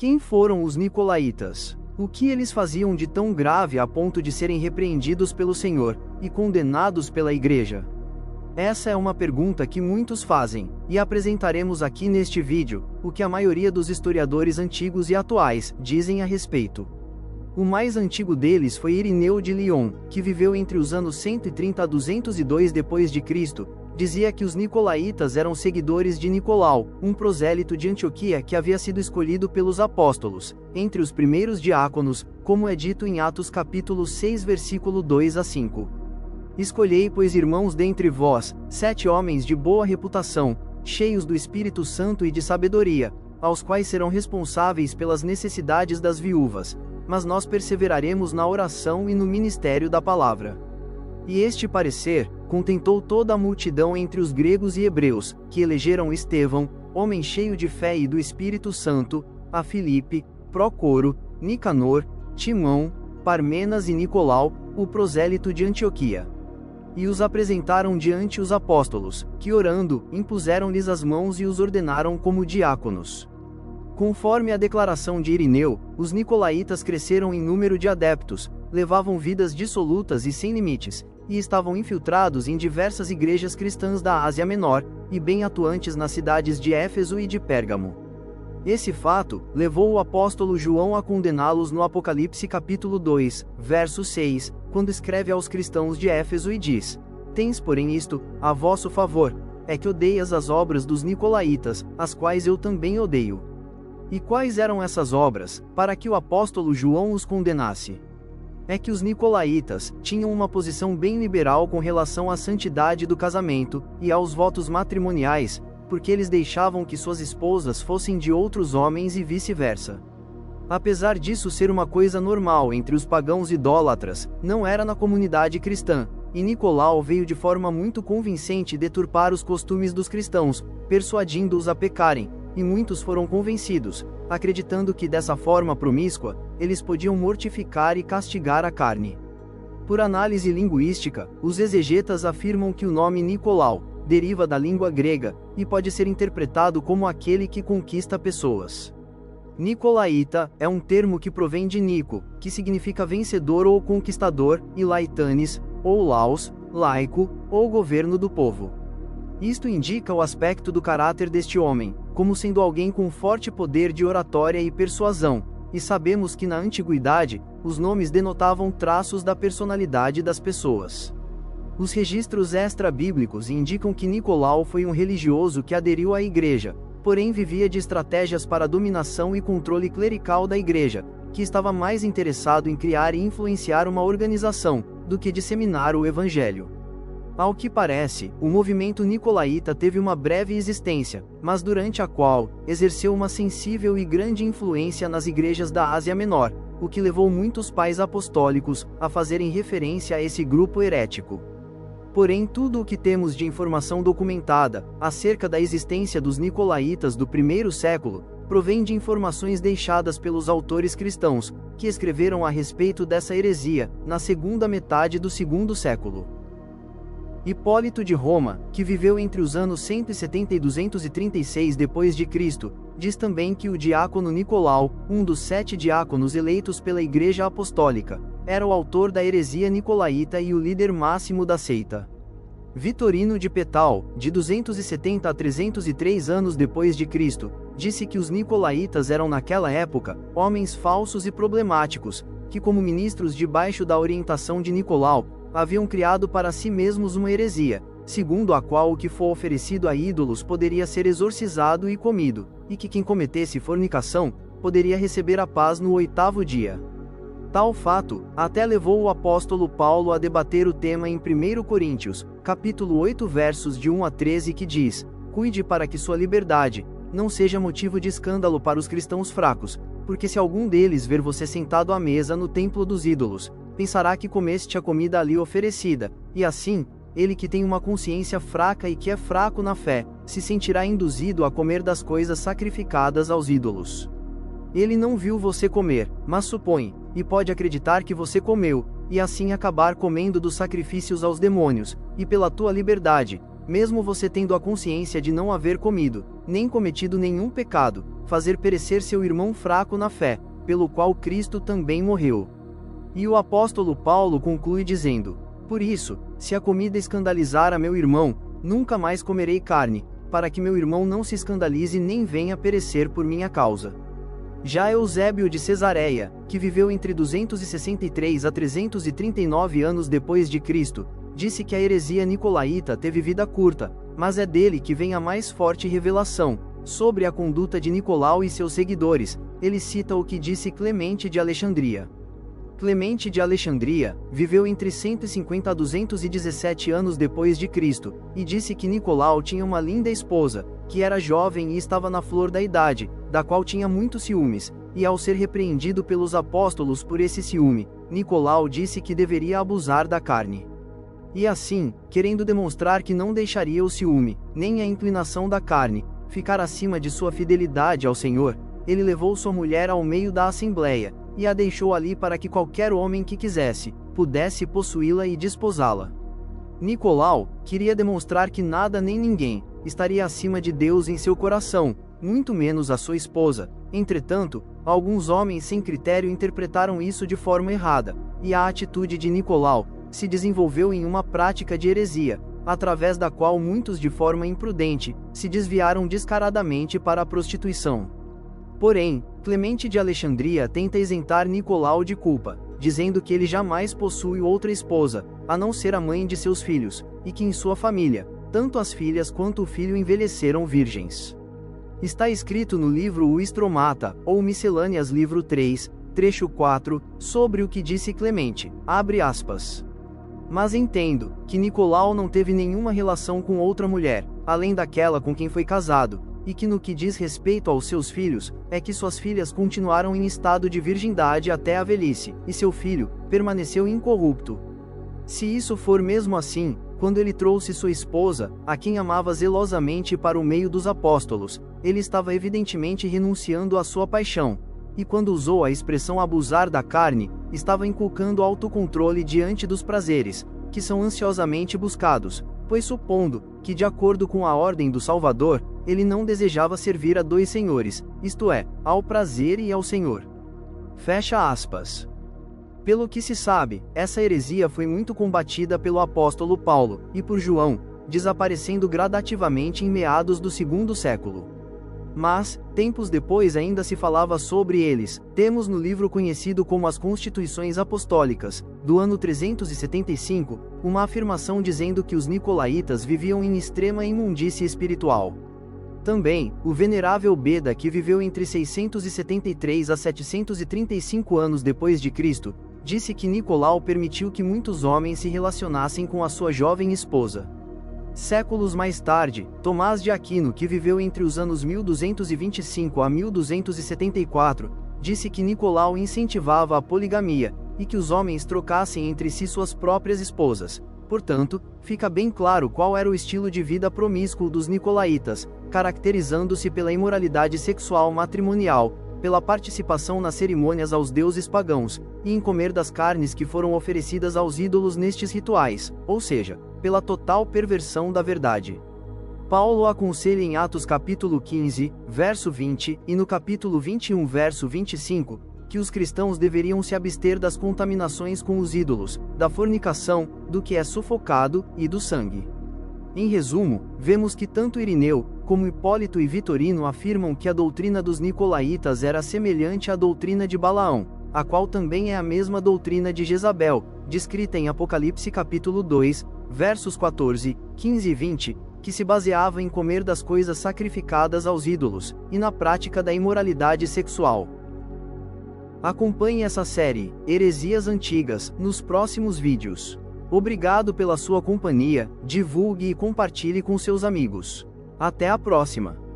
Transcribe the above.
Quem foram os nicolaítas? O que eles faziam de tão grave a ponto de serem repreendidos pelo Senhor e condenados pela Igreja? Essa é uma pergunta que muitos fazem, e apresentaremos aqui neste vídeo o que a maioria dos historiadores antigos e atuais dizem a respeito. O mais antigo deles foi Irineu de Lyon, que viveu entre os anos 130 a 202 d.C., dizia que os nicolaítas eram seguidores de Nicolau, um prosélito de Antioquia que havia sido escolhido pelos apóstolos, entre os primeiros diáconos, como é dito em Atos capítulo 6 versículo 2 a 5. Escolhei, pois, irmãos, dentre vós, 7 homens de boa reputação, cheios do Espírito Santo e de sabedoria, aos quais serão responsáveis pelas necessidades das viúvas, mas nós perseveraremos na oração e no ministério da palavra. E este parecer contentou toda a multidão entre os gregos e hebreus, que elegeram Estevão, homem cheio de fé e do Espírito Santo, a Filipe, Procoro, Nicanor, Timão, Parmenas e Nicolau, o prosélito de Antioquia. E os apresentaram diante os apóstolos, que orando, impuseram-lhes as mãos e os ordenaram como diáconos. Conforme a declaração de Irineu, os nicolaítas cresceram em número de adeptos, levavam vidas dissolutas e sem limites, e estavam infiltrados em diversas igrejas cristãs da Ásia Menor, e bem atuantes nas cidades de Éfeso e de Pérgamo. Esse fato levou o apóstolo João a condená-los no Apocalipse capítulo 2, verso 6, quando escreve aos cristãos de Éfeso e diz: Tens, porém, isto, a vosso favor, é que odeias as obras dos nicolaítas, as quais eu também odeio. E quais eram essas obras, para que o apóstolo João os condenasse? É que os nicolaítas tinham uma posição bem liberal com relação à santidade do casamento e aos votos matrimoniais, porque eles deixavam que suas esposas fossem de outros homens e vice-versa. Apesar disso ser uma coisa normal entre os pagãos idólatras, não era na comunidade cristã, e Nicolau veio de forma muito convincente deturpar os costumes dos cristãos, persuadindo-os a pecarem, e muitos foram convencidos, acreditando que dessa forma promíscua, eles podiam mortificar e castigar a carne. Por análise linguística, os exegetas afirmam que o nome Nicolau deriva da língua grega, e pode ser interpretado como aquele que conquista pessoas. Nicolaíta é um termo que provém de Nico, que significa vencedor ou conquistador, e laitanes, ou laos, laico, ou governo do povo. Isto indica o aspecto do caráter deste homem, como sendo alguém com forte poder de oratória e persuasão, e sabemos que na antiguidade, os nomes denotavam traços da personalidade das pessoas. Os registros extra-bíblicos indicam que Nicolau foi um religioso que aderiu à igreja, porém vivia de estratégias para a dominação e controle clerical da igreja, que estava mais interessado em criar e influenciar uma organização, do que disseminar o evangelho. Ao que parece, o movimento nicolaíta teve uma breve existência, mas durante a qual exerceu uma sensível e grande influência nas igrejas da Ásia Menor, o que levou muitos pais apostólicos a fazerem referência a esse grupo herético. Porém, tudo o que temos de informação documentada acerca da existência dos nicolaítas do primeiro século provém de informações deixadas pelos autores cristãos, que escreveram a respeito dessa heresia na segunda metade do segundo século. Hipólito de Roma, que viveu entre os anos 170 e 236 d.C., diz também que o diácono Nicolau, um dos 7 diáconos eleitos pela Igreja Apostólica, era o autor da heresia nicolaíta e o líder máximo da seita. Vitorino de Petal, de 270 a 303 anos depois de Cristo, disse que os nicolaítas eram naquela época homens falsos e problemáticos, que como ministros debaixo da orientação de Nicolau, haviam criado para si mesmos uma heresia, segundo a qual o que for oferecido a ídolos poderia ser exorcizado e comido, e que quem cometesse fornicação poderia receber a paz no 8º dia. Tal fato até levou o apóstolo Paulo a debater o tema em 1 Coríntios, capítulo 8 versos de 1 a 13, que diz: Cuide para que sua liberdade não seja motivo de escândalo para os cristãos fracos, porque se algum deles ver você sentado à mesa no templo dos ídolos, pensará que comeste a comida ali oferecida, e assim, ele que tem uma consciência fraca e que é fraco na fé, se sentirá induzido a comer das coisas sacrificadas aos ídolos. Ele não viu você comer, mas supõe, e pode acreditar que você comeu, e assim acabar comendo dos sacrifícios aos demônios, e pela tua liberdade, mesmo você tendo a consciência de não haver comido, nem cometido nenhum pecado, fazer perecer seu irmão fraco na fé, pelo qual Cristo também morreu. E o apóstolo Paulo conclui dizendo: por isso, se a comida escandalizar a meu irmão, nunca mais comerei carne, para que meu irmão não se escandalize nem venha perecer por minha causa. Já Eusébio de Cesareia, que viveu entre 263 a 339 anos depois de Cristo, disse que a heresia nicolaíta teve vida curta, mas é dele que vem a mais forte revelação sobre a conduta de Nicolau e seus seguidores. Ele cita o que disse Clemente de Alexandria. Clemente de Alexandria viveu entre 150 a 217 anos depois de Cristo, e disse que Nicolau tinha uma linda esposa, que era jovem e estava na flor da idade, da qual tinha muitos ciúmes, e ao ser repreendido pelos apóstolos por esse ciúme, Nicolau disse que deveria abusar da carne. E assim, querendo demonstrar que não deixaria o ciúme, nem a inclinação da carne, ficar acima de sua fidelidade ao Senhor, ele levou sua mulher ao meio da assembleia, e a deixou ali para que qualquer homem que quisesse, pudesse possuí-la e desposá-la. Nicolau queria demonstrar que nada nem ninguém estaria acima de Deus em seu coração, muito menos a sua esposa. Entretanto, alguns homens sem critério interpretaram isso de forma errada, e a atitude de Nicolau se desenvolveu em uma prática de heresia, através da qual muitos de forma imprudente se desviaram descaradamente para a prostituição. Porém, Clemente de Alexandria tenta isentar Nicolau de culpa, dizendo que ele jamais possui outra esposa, a não ser a mãe de seus filhos, e que em sua família, tanto as filhas quanto o filho envelheceram virgens. Está escrito no livro O Estromata, ou Miscelâneas livro 3, trecho 4, sobre o que disse Clemente, abre aspas. Mas entendo que Nicolau não teve nenhuma relação com outra mulher, além daquela com quem foi casado, e que no que diz respeito aos seus filhos, é que suas filhas continuaram em estado de virgindade até a velhice, e seu filho permaneceu incorrupto. Se isso for mesmo assim, quando ele trouxe sua esposa, a quem amava zelosamente para o meio dos apóstolos, ele estava evidentemente renunciando à sua paixão, e quando usou a expressão abusar da carne, estava inculcando autocontrole diante dos prazeres, que são ansiosamente buscados, pois supondo que, de acordo com a ordem do Salvador, ele não desejava servir a dois senhores, isto é, ao prazer e ao Senhor. Fecha aspas. Pelo que se sabe, essa heresia foi muito combatida pelo apóstolo Paulo, e por João, desaparecendo gradativamente em meados do segundo século. Mas, tempos depois ainda se falava sobre eles. Temos no livro conhecido como as Constituições Apostólicas, do ano 375, uma afirmação dizendo que os nicolaítas viviam em extrema imundície espiritual. Também, o venerável Beda, que viveu entre 673 a 735 anos depois de Cristo, disse que Nicolau permitiu que muitos homens se relacionassem com a sua jovem esposa. Séculos mais tarde, Tomás de Aquino, que viveu entre os anos 1225 a 1274, disse que Nicolau incentivava a poligamia, e que os homens trocassem entre si suas próprias esposas. Portanto, fica bem claro qual era o estilo de vida promíscuo dos nicolaítas, caracterizando-se pela imoralidade sexual matrimonial, pela participação nas cerimônias aos deuses pagãos, e em comer das carnes que foram oferecidas aos ídolos nestes rituais, ou seja, pela total perversão da verdade. Paulo aconselha em Atos capítulo 15, verso 20, e no capítulo 21 verso 25, que os cristãos deveriam se abster das contaminações com os ídolos, da fornicação, do que é sufocado, e do sangue. Em resumo, vemos que tanto Irineu, como Hipólito e Vitorino afirmam que a doutrina dos nicolaítas era semelhante à doutrina de Balaão, a qual também é a mesma doutrina de Jezabel, descrita em Apocalipse capítulo 2, versos 14, 15 e 20, que se baseava em comer das coisas sacrificadas aos ídolos, e na prática da imoralidade sexual. Acompanhe essa série, Heresias Antigas, nos próximos vídeos. Obrigado pela sua companhia, divulgue e compartilhe com seus amigos. Até a próxima!